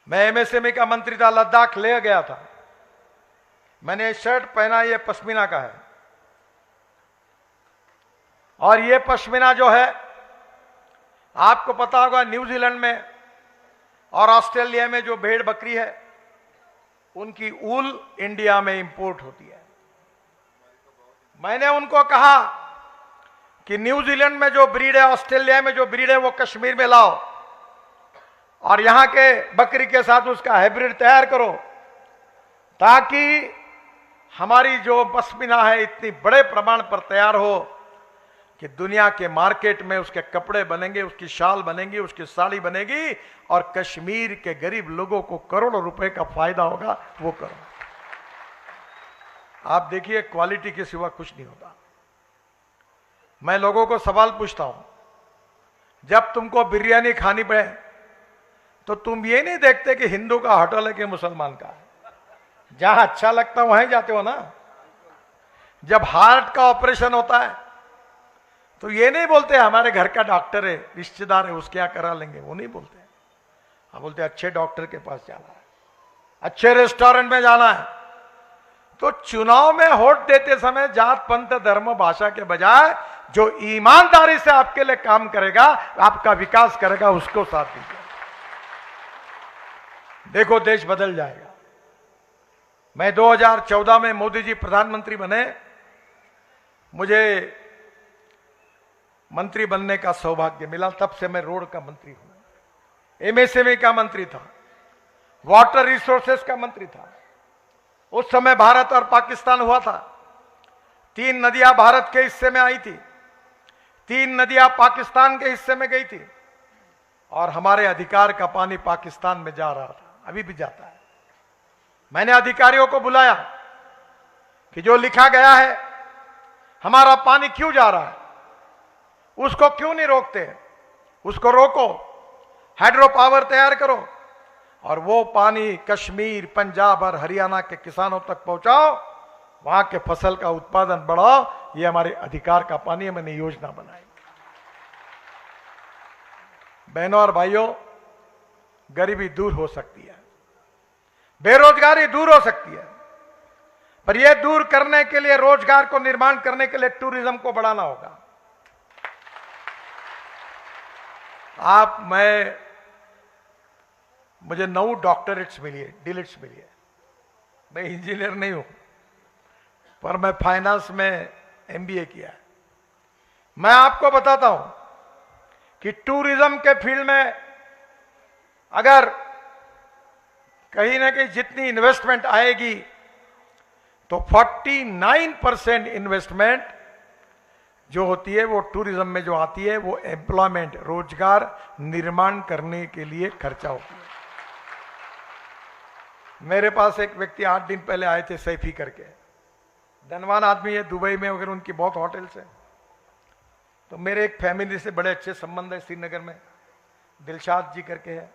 मैं एमएसएमई का मंत्री था, लद्दाख ले गया था। मैंने शर्ट पहना, ये पश्मीना का है, और ये पश्मीना जो है आपको पता होगा, न्यूजीलैंड में और ऑस्ट्रेलिया में जो भेड़ बकरी है उनकी ऊल इंडिया में इंपोर्ट होती है। मैंने उनको कहा कि न्यूजीलैंड में जो ब्रीड है, ऑस्ट्रेलिया में जो ब्रीड है, वो कश्मीर में लाओ और यहां के बकरी के साथ उसका हाइब्रिड तैयार करो, ताकि हमारी जो पश्मीना है इतनी बड़े प्रमाण पर तैयार हो कि दुनिया के मार्केट में उसके कपड़े बनेंगे, उसकी शाल बनेगी, उसकी साड़ी बनेगी और कश्मीर के गरीब लोगों को करोड़ों रुपए का फायदा होगा। वो करो। आप देखिए, क्वालिटी के सिवा कुछ नहीं होता। मैं लोगों को सवाल पूछता हूं, जब तुमको बिरयानी खानी पड़े तो तुम ये नहीं देखते कि हिंदू का होटल है कि मुसलमान का है? जहां अच्छा लगता है वहीं जाते हो ना। जब हार्ट का ऑपरेशन होता है तो ये नहीं बोलते हमारे घर का डॉक्टर है, रिश्तेदार है, उसके यहां करा लेंगे, वो नहीं बोलते। हम बोलते अच्छे डॉक्टर के पास जाना है, अच्छे रेस्टोरेंट में जाना है। तो चुनाव में वोट देते समय जात पंथ धर्म भाषा के बजाय जो ईमानदारी से आपके लिए काम करेगा, आपका विकास करेगा, उसको साथ दीजिए। देखो, देश बदल जाएगा। मैं 2014 में मोदी जी प्रधानमंत्री बने, मुझे मंत्री बनने का सौभाग्य मिला। तब से मैं रोड का मंत्री हूं, एमएसएमई का मंत्री था, वाटर रिसोर्सेस का मंत्री था। उस समय भारत और पाकिस्तान हुआ था। 3 नदियां भारत के हिस्से में आई थी, 3 नदियां पाकिस्तान के हिस्से में गई थी, और हमारे अधिकार का पानी पाकिस्तान में जा रहा था, अभी भी जाता है। मैंने अधिकारियों को बुलाया कि जो लिखा गया है, हमारा पानी क्यों जा रहा है, उसको क्यों नहीं रोकते? उसको रोको, हाइड्रो पावर तैयार करो और वो पानी कश्मीर, पंजाब और हरियाणा के किसानों तक पहुंचाओ, वहां के फसल का उत्पादन बढ़ाओ। ये हमारे अधिकार का पानी है। मैंने योजना बनाई। बहनों और भाइयों, गरीबी दूर हो सकती है, बेरोजगारी दूर हो सकती है, पर यह दूर करने के लिए, रोजगार को निर्माण करने के लिए टूरिज्म को बढ़ाना होगा। मुझे 9 डॉक्टरेट्स मिली है, डिलिट्स मिली है। मैं इंजीनियर नहीं हूं, पर मैं फाइनेंस में एमबीए किया है। मैं आपको बताता हूं कि टूरिज्म के फील्ड में अगर कहीं ना कहीं जितनी इन्वेस्टमेंट आएगी तो 49% इन्वेस्टमेंट जो होती है वो टूरिज्म में जो आती है वो एम्प्लॉयमेंट, रोजगार निर्माण करने के लिए खर्चा होती है। मेरे पास एक व्यक्ति 8 दिन पहले आए थे, सैफी करके, धनवान आदमी है, दुबई में वगैरह उनकी बहुत होटल्स हैं। तो मेरे एक फैमिली से बड़े अच्छे संबंध है श्रीनगर में, दिलशाद जी करके है।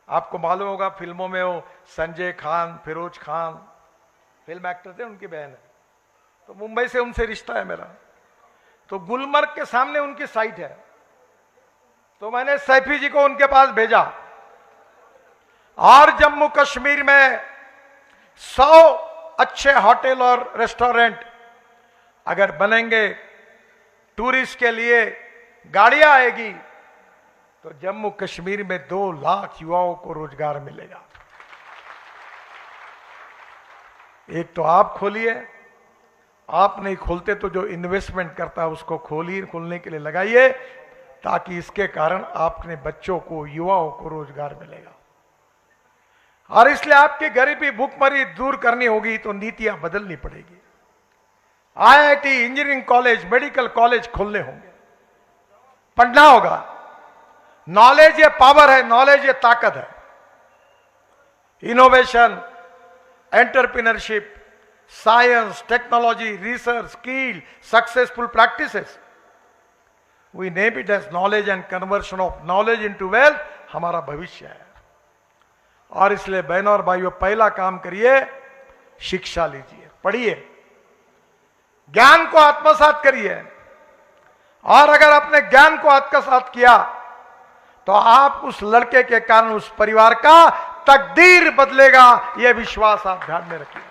आपको मालूम होगा, फिल्मों में वो संजय खान, फिरोज खान फिल्म एक्टर थे, उनकी बहन है। तो मुंबई से उनसे रिश्ता है मेरा। तो गुलमर्ग के सामने उनकी साइट है। तो मैंने सैफी जी को उनके पास भेजा, और जम्मू कश्मीर में 100 अच्छे होटल और रेस्टोरेंट अगर बनेंगे, टूरिस्ट के लिए गाड़ियां आएगी, तो जम्मू कश्मीर में 2 लाख युवाओं को रोजगार मिलेगा। एक तो आप खोलिए, आप नहीं खोलते तो जो इन्वेस्टमेंट करता है उसको खोलने के लिए लगाइए, ताकि इसके कारण आपने बच्चों को, युवाओं को रोजगार मिलेगा। और इसलिए आपकी गरीबी, भूखमरी दूर करनी होगी तो नीतियां बदलनी पड़ेगी। IIT, engineering college, medical college खोलने होंगे, पढ़ना होगा। नॉलेज ये पावर है, नॉलेज ये ताकत है। Innovation, entrepreneurship, science, technology, research, skill, successful practices, we name it as knowledge and conversion of knowledge into wealth, हमारा भविष्य है। और इसलिए बहनों और भाइयों, पहला काम करिए, शिक्षा लीजिए, पढ़िए, ज्ञान को आत्मसात करिए। और अगर आपने ज्ञान को आत्मसात किया तो आप उस लड़के के कारण उस परिवार का तकदीर बदलेगा, यह विश्वास आप ध्यान में रखिए।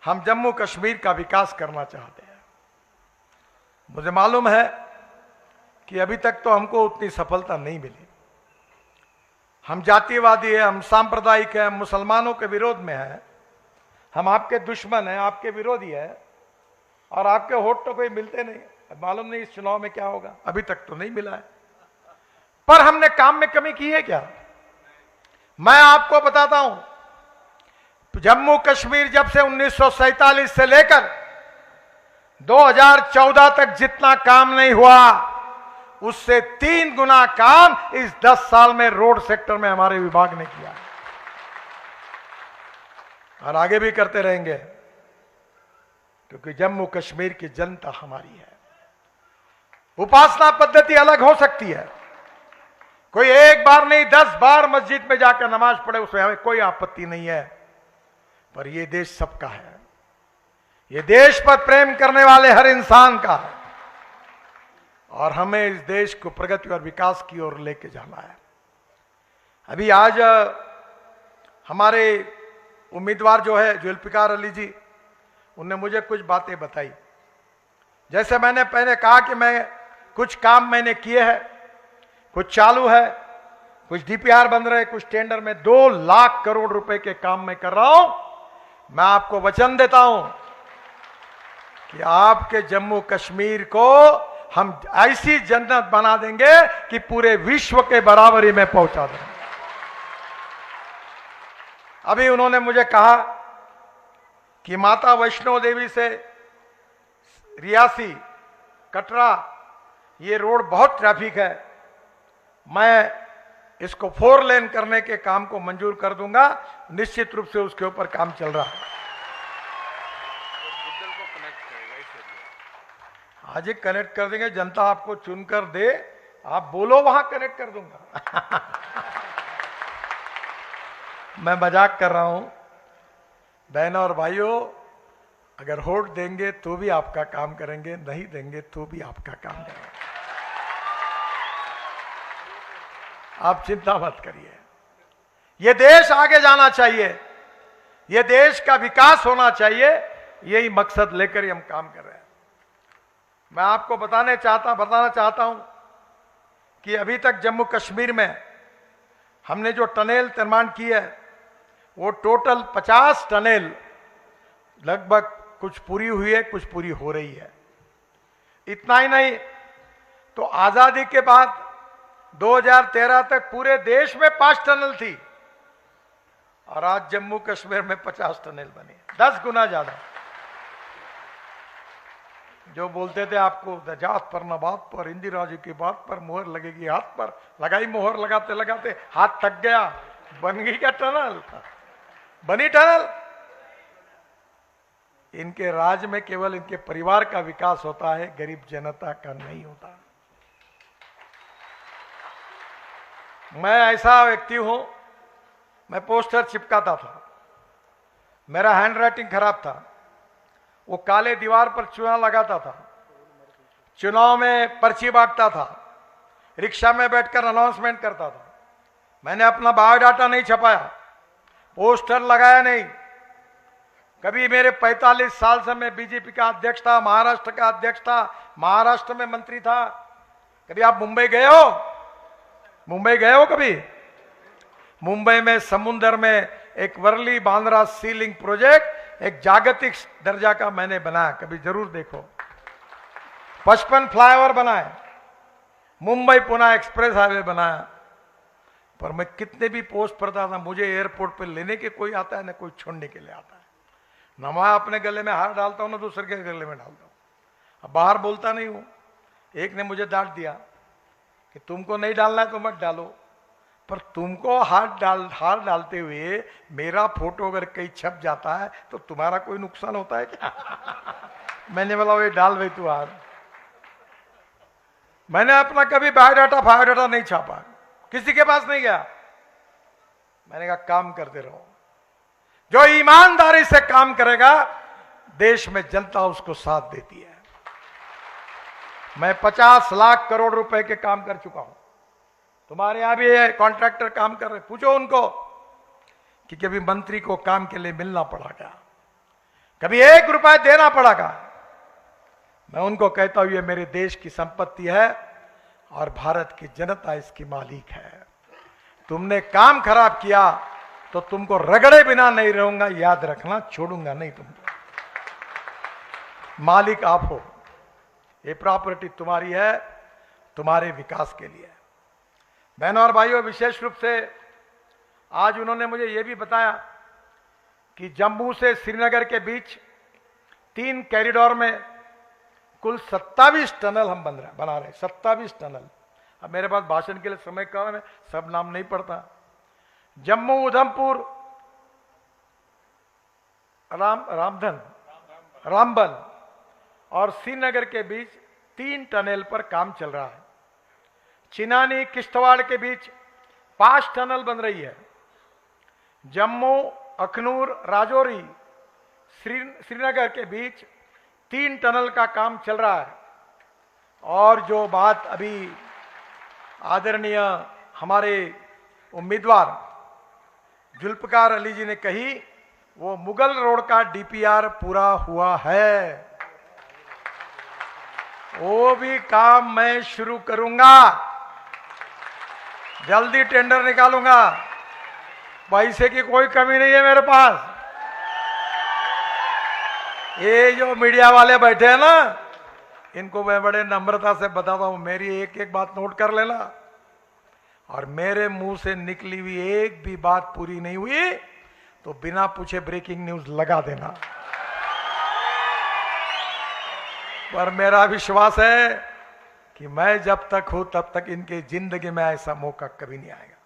हम जम्मू कश्मीर का विकास करना चाहते हैं। मुझे मालूम है कि अभी तक तो हमको उतनी सफलता नहीं मिली। हम जातिवादी है, हम सांप्रदायिक है, हम मुसलमानों के विरोध में है, हम आपके दुश्मन हैं, आपके विरोधी है, और आपके वोट तो कोई मिलते नहीं। मालूम नहीं इस चुनाव में क्या होगा, अभी तक तो नहीं मिला है। पर हमने काम में कमी की है क्या? मैं आपको बताता हूं, जम्मू कश्मीर जब से 1947 से लेकर 2014 तक जितना काम नहीं हुआ, उससे 3 गुना काम इस 10 साल में रोड सेक्टर में हमारे विभाग ने किया और आगे भी करते रहेंगे, क्योंकि जम्मू कश्मीर की जनता हमारी है। उपासना पद्धति अलग हो सकती है, कोई एक बार नहीं 10 बार मस्जिद में जाकर नमाज पढ़े, उसमें हमें कोई आपत्ति नहीं है, पर यह देश सबका है। यह देश पर प्रेम करने वाले हर इंसान का है और हमें इस देश को प्रगति और विकास की ओर लेके जाना है। अभी आज हमारे उम्मीदवार जो है जुल्फिकार अली जी, उनने मुझे कुछ बातें बताई। जैसे मैंने पहले कहा कि मैं कुछ काम मैंने किए हैं, कुछ चालू है, कुछ डीपीआर बन रहे, कुछ टेंडर में 2 लाख करोड़ रुपए के काम मैं कर रहा हूं। मैं आपको वचन देता हूं कि आपके जम्मू कश्मीर को हम ऐसी जन्नत बना देंगे कि पूरे विश्व के बराबरी में पहुंचा देंगे। अभी उन्होंने मुझे कहा कि माता वैष्णो देवी से रियासी कटरा ये रोड बहुत ट्रैफिक है, मैं इसको 4 लेन करने के काम को मंजूर कर दूंगा। निश्चित रूप से उसके ऊपर काम चल रहा है। आज ही कनेक्ट कर देंगे, जनता आपको चुनकर दे, आप बोलो वहां कनेक्ट कर दूंगा। मैं मजाक कर रहा हूं। बहनों और भाइयों, अगर वोट देंगे तो भी आपका काम करेंगे, नहीं देंगे तो भी आपका काम करेंगे। आप चिंता मत करिए। यह देश आगे जाना चाहिए, यह देश का विकास होना चाहिए, यही मकसद लेकर ही हम काम कर रहे हैं। मैं आपको बताना चाहता हूं कि अभी तक जम्मू कश्मीर में हमने जो टनेल निर्माण की है, वो टोटल 50 टनेल लगभग कुछ पूरी हुई है, कुछ पूरी हो रही है। इतना ही नहीं तो आजादी के बाद 2013 तक पूरे देश में 5 टनल थी और आज जम्मू कश्मीर में 50 टनल बनी, 10 गुना ज्यादा। जो बोलते थे आपको जात पर न बात पर, इंदिरा जी की बात पर मोहर लगेगी हाथ पर, लगाई मोहर, लगाते लगाते हाथ थक गया, बन गई क्या टनल? बनी टनल। इनके राज में केवल इनके परिवार का विकास होता है, गरीब जनता का नहीं होता। मैं ऐसा व्यक्ति हूं, मैं पोस्टर चिपकाता था, मेरा हैंड राइटिंग खराब था, वो काले दीवार पर चूना लगाता था, चुनाव में पर्ची बांटता था, रिक्शा में बैठकर अनाउंसमेंट करता था। मैंने अपना बायोडाटा नहीं छपाया, पोस्टर लगाया नहीं। कभी मेरे 45 साल से मैं बीजेपी का अध्यक्ष था, महाराष्ट्र का अध्यक्ष था, महाराष्ट्र में मंत्री था। कभी आप मुंबई गए हो? मुंबई गए हो कभी? मुंबई में समुद्र में एक वर्ली बांद्रा सी लिंक प्रोजेक्ट एक जागतिक दर्जा का मैंने बनाया, कभी जरूर देखो। 55 फ्लाईओवर बनाए, मुंबई पुणे एक्सप्रेस हाईवे बनाया। पर मैं कितने भी पोस्ट पढ़ता था, मुझे एयरपोर्ट पर लेने के कोई आता है ना कोई छोड़ने के लिए आता है। ना मैं अपने गले में हार डालता हूं ना दूसरे के गले में डालता हूं। अब बाहर बोलता नहीं हूं। एक ने मुझे डांट दिया कि तुमको नहीं डालना है तो मत डालो, पर तुमको हार डालते हुए मेरा फोटो अगर कहीं छप जाता है तो तुम्हारा कोई नुकसान होता है क्या? मैंने बोला वो डाल भाई तू हार। मैंने अपना कभी बायोडाटा नहीं छापा, किसी के पास नहीं गया। मैंने कहा काम करते रहो, जो ईमानदारी से काम करेगा देश में जनता उसको साथ देती है। मैं 50 लाख करोड़ रुपए के काम कर चुका हूं। तुम्हारे यहां भी कॉन्ट्रैक्टर काम कर रहे, पूछो उनको कि कभी मंत्री को काम के लिए मिलना पड़ा क्या, कभी 1 रुपया देना पड़ा क्या। मैं उनको कहता हूं ये मेरे देश की संपत्ति है और भारत की जनता इसकी मालिक है। तुमने काम खराब किया तो तुमको रगड़े बिना नहीं रहूंगा, याद रखना, छोड़ूंगा नहीं तुमको। मालिक आप हो, ये प्रॉपर्टी तुम्हारी है, तुम्हारे विकास के लिए। बहनों और भाइयों, विशेष रूप से आज उन्होंने मुझे यह भी बताया कि जम्मू से श्रीनगर के बीच 3 कॉरिडोर में कुल 27 टनल हम बना रहे हैं, 27 टनल। अब मेरे पास भाषण के लिए समय कम है, सब नाम नहीं पढ़ता। जम्मू उधमपुर रामबन और श्रीनगर के बीच 3 टनल पर काम चल रहा है। चिनानी किश्तवाड़ के बीच 5 टनल बन रही है। जम्मू अखनूर राजौरी श्रीनगर के बीच 3 टनल का काम चल रहा है। और जो बात अभी आदरणीय हमारे उम्मीदवार जुल्फकार अली जी ने कही, वो मुगल रोड का डीपीआर पूरा हुआ है, वो भी काम मैं शुरू करूंगा, जल्दी टेंडर निकालूंगा। पैसे की कोई कमी नहीं है मेरे पास। ये जो मीडिया वाले बैठे हैं ना, इनको मैं बड़े नम्रता से बताता हूं, मेरी एक एक बात नोट कर लेना, और मेरे मुंह से निकली हुई एक भी बात पूरी नहीं हुई तो बिना पूछे ब्रेकिंग न्यूज लगा देना। पर मेरा विश्वास है कि मैं जब तक हूं तब तक इनकी जिंदगी में ऐसा मौका कभी नहीं आएगा।